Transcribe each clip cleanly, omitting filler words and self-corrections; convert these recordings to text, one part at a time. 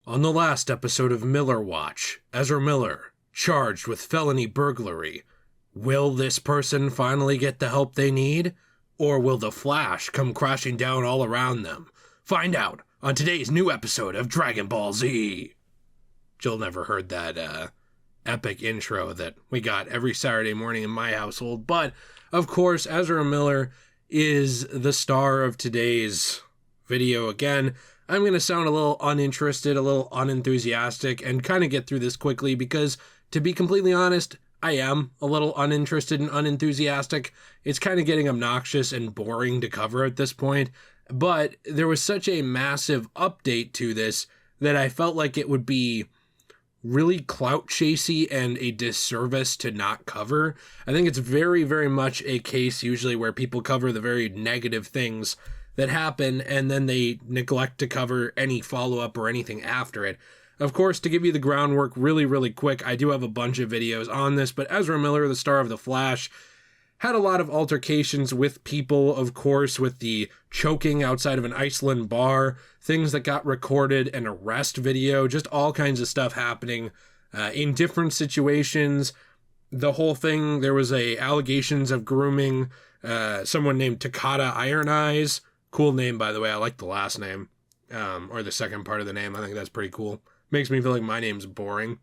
On the last episode of Miller Watch, Ezra Miller, charged with felony burglary. Will this person finally get the help they need? Or will the Flash come crashing down all around them? Find out on today's new episode of Dragon Ball Z. Jill never heard that epic intro that we got every Saturday morning in my household. But, of course, Ezra Miller is the star of today's video again. I'm going to sound a little uninterested, a little unenthusiastic, and kind of get through this quickly because, to be completely honest, I am a little uninterested and unenthusiastic. It's kind of getting obnoxious and boring to cover at this point, but there was such a massive update to this that I felt like it would be really clout chasey and a disservice to not cover. I think it's very, very much a case usually where people cover the very negative things that happen and then they neglect to cover any follow-up or anything after it. Of course, to give you the groundwork really, really quick, I do have a bunch of videos on this, but Ezra Miller, the star of The Flash, had a lot of altercations with people, of course, with the choking outside of an Iceland bar, things that got recorded, an arrest video, just all kinds of stuff happening in different situations. The whole thing, there was allegations of grooming someone named Takata Iron Eyes. Cool name, by the way. I like the last name, or the second part of the name. I think that's pretty cool. Makes me feel like my name's boring.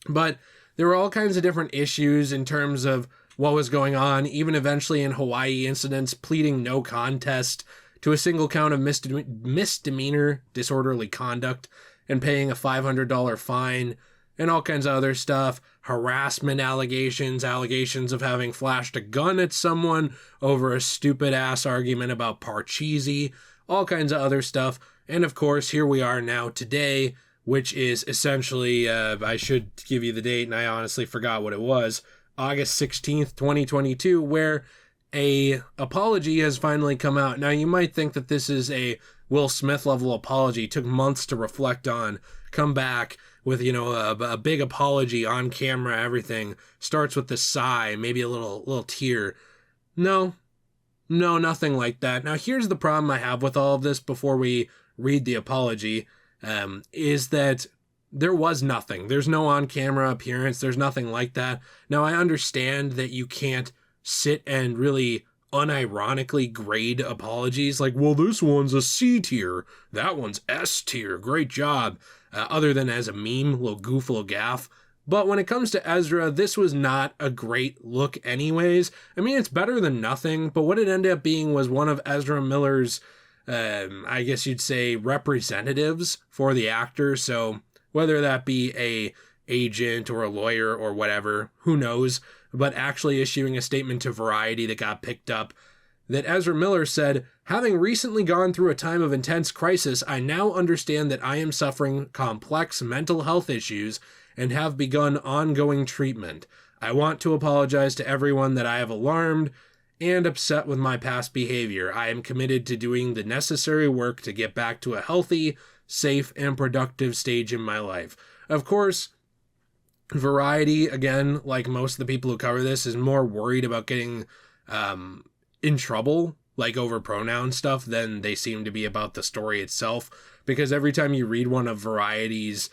But there were all kinds of different issues in terms of what was going on, even eventually in Hawaii incidents, pleading no contest to a single count of misdemeanor disorderly conduct and paying a $500 fine and all kinds of other stuff. Harassment allegations of having flashed a gun at someone over a stupid ass argument about Parcheesi, all kinds of other stuff. And of course, here we are now today, which is essentially, I should give you the date and I honestly forgot what it was, August 16th, 2022, where a apology has finally come out. Now, you might think that this is a Will Smith level apology, took months to reflect on, come back with, a big apology on camera, everything. Starts with the sigh, maybe a little tear. No, nothing like that. Now, here's the problem I have with all of this before we read the apology, is that there was nothing. There's no on-camera appearance. There's nothing like that. Now, I understand that you can't sit and really unironically grade apologies like, well, this one's a C tier, that one's S tier, great job, other than as a meme, little goof, little gaff. But when it comes to Ezra, this was not a great look anyways. I mean, it's better than nothing, but what it ended up being was one of Ezra Miller's, I guess you'd say, representatives for the actor. So whether that be a agent or a lawyer or whatever, who knows, but actually issuing a statement to Variety that got picked up, that Ezra Miller said, having recently gone through a time of intense crisis, I now understand that I am suffering complex mental health issues and have begun ongoing treatment. I want to apologize to everyone that I have alarmed and upset with my past behavior. I am committed to doing the necessary work to get back to a healthy, safe, and productive stage in my life. Of course, Variety, again, like most of the people who cover this, is more worried about getting in trouble, like over pronoun stuff, than they seem to be about the story itself. Because every time you read one of Variety's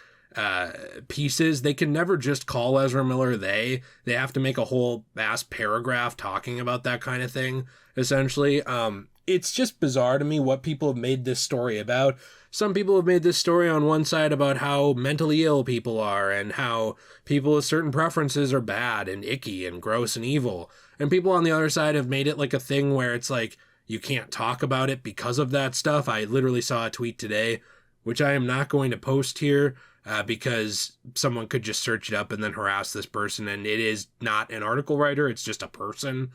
pieces, they can never just call Ezra Miller they have to make a whole ass paragraph talking about that kind of thing, essentially. It's just bizarre to me what people have made this story about. Some people have made this story on one side about how mentally ill people are and how people with certain preferences are bad and icky and gross and evil. And people on the other side have made it like a thing where it's like you can't talk about it because of that stuff. I literally saw a tweet today, which I am not going to post here because someone could just search it up and then harass this person. And it is not an article writer. It's just a person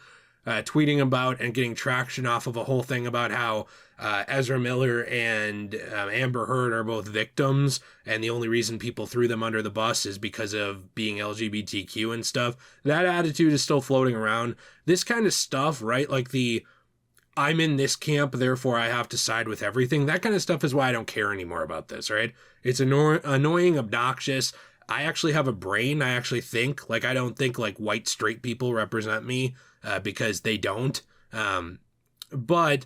tweeting about and getting traction off of a whole thing about how Ezra Miller and Amber Heard are both victims, and the only reason people threw them under the bus is because of being LGBTQ and stuff. That attitude is still floating around. This kind of stuff, right? Like I'm in this camp, therefore I have to side with everything. That kind of stuff is why I don't care anymore about this, right? It's annoying, obnoxious. I actually have a brain. I actually think. Like, I don't think like white straight people represent me because they don't. But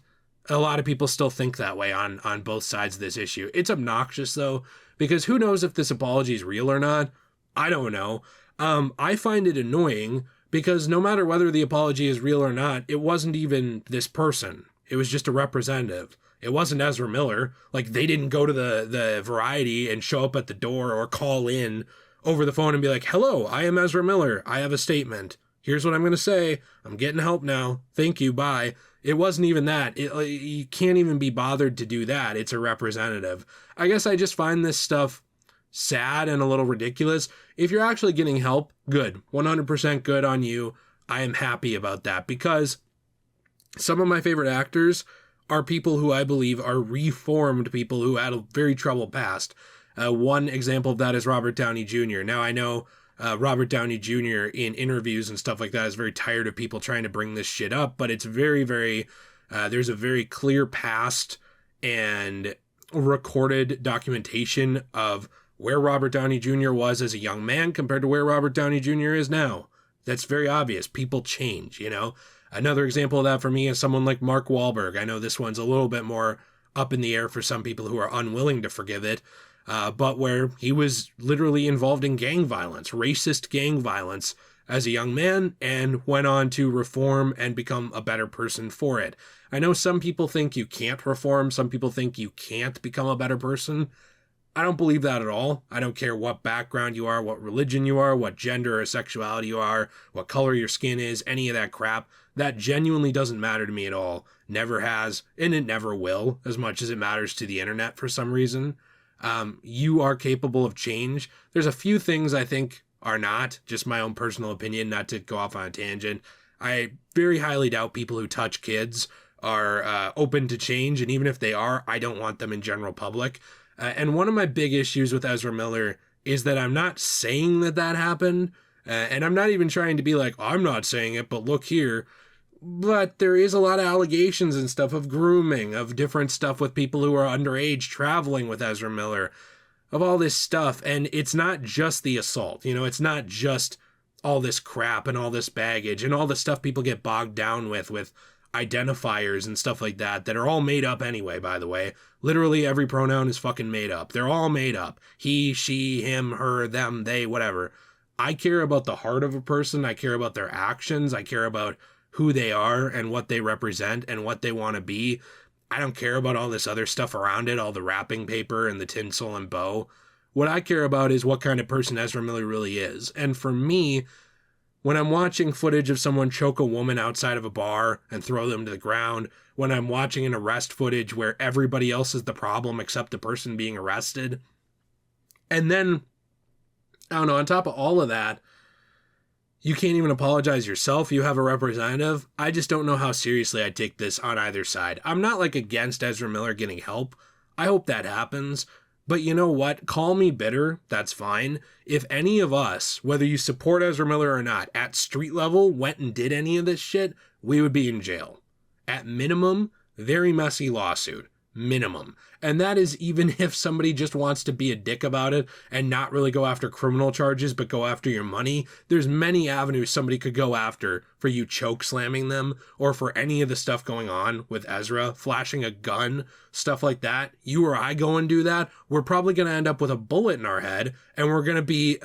A lot of people still think that way on both sides of this issue. It's obnoxious, though, because who knows if this apology is real or not? I don't know. I find it annoying because no matter whether the apology is real or not, it wasn't even this person. It was just a representative. It wasn't Ezra Miller. Like, they didn't go to the Variety and show up at the door or call in over the phone and be like, hello, I am Ezra Miller. I have a statement. Here's what I'm going to say. I'm getting help now. Thank you. Bye. It wasn't even that. You can't even be bothered to do that. It's a representative. I guess I just find this stuff sad and a little ridiculous. If you're actually getting help, good. 100% good on you. I am happy about that because some of my favorite actors are people who I believe are reformed people who had a very troubled past. One example of that is Robert Downey Jr. Now, I know Robert Downey Jr. in interviews and stuff like that is very tired of people trying to bring this shit up, but it's very, very, there's a very clear past and recorded documentation of where Robert Downey Jr. was as a young man compared to where Robert Downey Jr. is now. That's very obvious. People change, you know? Another example of that for me is someone like Mark Wahlberg. I know this one's a little bit more up in the air for some people who are unwilling to forgive it, but where he was literally involved in gang violence, racist gang violence as a young man, and went on to reform and become a better person for it. I know some people think you can't reform. Some people think you can't become a better person. I don't believe that at all. I don't care what background you are, what religion you are, what gender or sexuality you are, what color your skin is, any of that crap. That genuinely doesn't matter to me at all. Never has, and it never will, as much as it matters to the internet for some reason. You are capable of change. There's a few things I think are not, just my own personal opinion, not to go off on a tangent. I very highly doubt people who touch kids are open to change, and even if they are, I don't want them in general public. And one of my big issues with Ezra Miller is that I'm not saying that happened, and I'm not even trying to be like, I'm not saying it, but look here. But there is a lot of allegations and stuff of grooming, of different stuff with people who are underage traveling with Ezra Miller, of all this stuff. And it's not just the assault, you know, it's not just all this crap and all this baggage and all the stuff people get bogged down with identifiers and stuff like that are all made up anyway, by the way. Literally every pronoun is fucking made up. They're all made up. He, she, him, her, them, they, whatever. I care about the heart of a person. I care about their actions. I care about who they are and what they represent and what they want to be. I don't care about all this other stuff around it, all the wrapping paper and the tinsel and bow. What I care about is what kind of person Ezra Miller really is. And for me, when I'm watching footage of someone choke a woman outside of a bar and throw them to the ground, when I'm watching an arrest footage where everybody else is the problem except the person being arrested, and then, I don't know, on top of all of that, you can't even apologize yourself. You have a representative. I just don't know how seriously I take this on either side. I'm not like against Ezra Miller getting help. I hope that happens. But you know what? Call me bitter. That's fine. If any of us, whether you support Ezra Miller or not, at street level went and did any of this shit, we would be in jail. At minimum, very messy lawsuit. Minimum. And that is even if somebody just wants to be a dick about it and not really go after criminal charges, but go after your money. There's many avenues somebody could go after for you choke slamming them or for any of the stuff going on with Ezra, flashing a gun, stuff like that. You or I go and do that, we're probably going to end up with a bullet in our head, and we're going to be,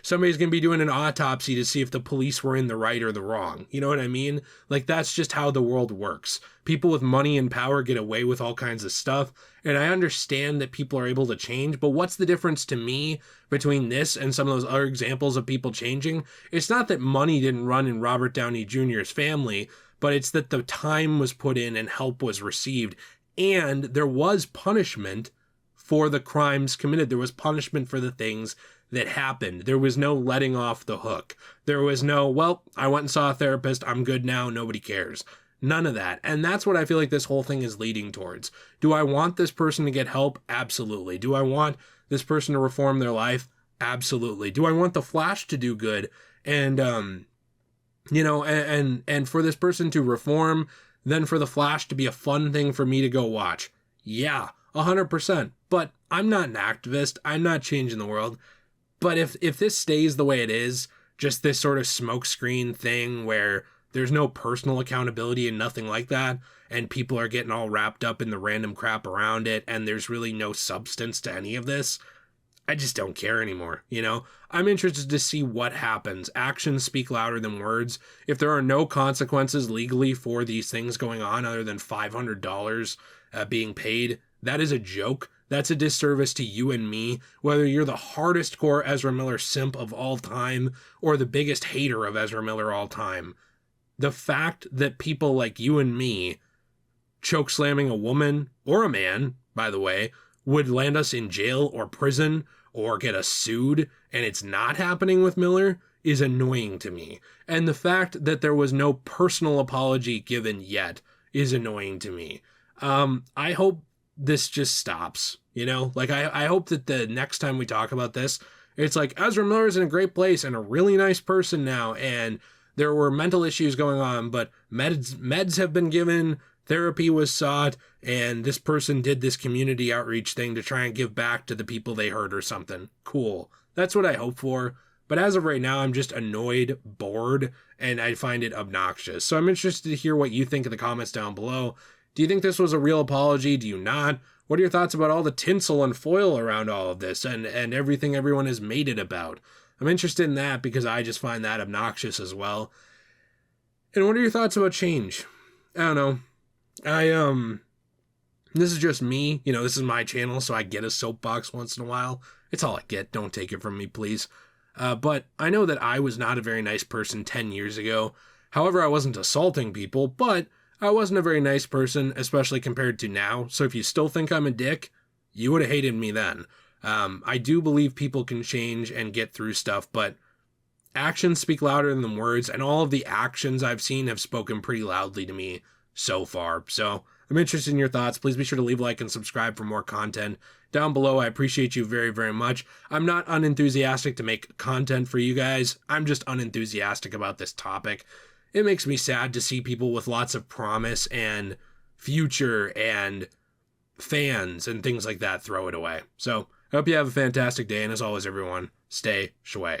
somebody's going to be doing an autopsy to see if the police were in the right or the wrong. You know what I mean? Like, that's just how the world works. People with money and power get away with all kinds of stuff, and I understand that people are able to change, but what's the difference to me between this and some of those other examples of people changing? It's not that money didn't run in Robert Downey Jr.'s family, but it's that the time was put in and help was received, and there was punishment for the crimes committed. There was punishment for the things that happened. There was no letting off the hook. There was no, well, I went and saw a therapist, I'm good now, nobody cares. None of that. And that's what I feel like this whole thing is leading towards. Do I want this person to get help? Absolutely. Do I want this person to reform their life? Absolutely. Do I want the Flash to do good? And, and for this person to reform, then for the Flash to be a fun thing for me to go watch? Yeah, 100%. But I'm not an activist. I'm not changing the world. But if this stays the way it is, just this sort of smokescreen thing where there's no personal accountability and nothing like that, and people are getting all wrapped up in the random crap around it, and there's really no substance to any of this, I just don't care anymore, you know? I'm interested to see what happens. Actions speak louder than words. If there are no consequences legally for these things going on other than $500 being paid, that is a joke. That's a disservice to you and me, whether you're the hardest core Ezra Miller simp of all time or the biggest hater of Ezra Miller all time. The fact that people like you and me choke slamming a woman, or a man, by the way, would land us in jail or prison or get us sued, and it's not happening with Miller, is annoying to me. And the fact that there was no personal apology given yet is annoying to me. I hope this just stops, you know? Like, I hope that the next time we talk about this, it's like, Ezra Miller's in a great place and a really nice person now, and there were mental issues going on, but meds have been given, therapy was sought, and this person did this community outreach thing to try and give back to the people they hurt or something. Cool. That's what I hope for. But as of right now, I'm just annoyed, bored, and I find it obnoxious. So I'm interested to hear what you think in the comments down below. Do you think this was a real apology? Do you not? What are your thoughts about all the tinsel and foil around all of this and everything everyone has made it about? I'm interested in that because I just find that obnoxious as well. And what are your thoughts about change? I don't know. This is just me, you know, this is my channel, so I get a soapbox once in a while. It's all I get, don't take it from me, please. But I know that I was not a very nice person 10 years ago. However, I wasn't assaulting people, but I wasn't a very nice person, especially compared to now. So if you still think I'm a dick, you would have hated me then. I do believe people can change and get through stuff, but actions speak louder than words, and all of the actions I've seen have spoken pretty loudly to me so far. So I'm interested in your thoughts. Please be sure to leave a like and subscribe for more content down below. I appreciate you very, very much. I'm not unenthusiastic to make content for you guys. I'm just unenthusiastic about this topic. It makes me sad to see people with lots of promise and future and fans and things like that throw it away. So I hope you have a fantastic day, and as always, everyone, stay shway.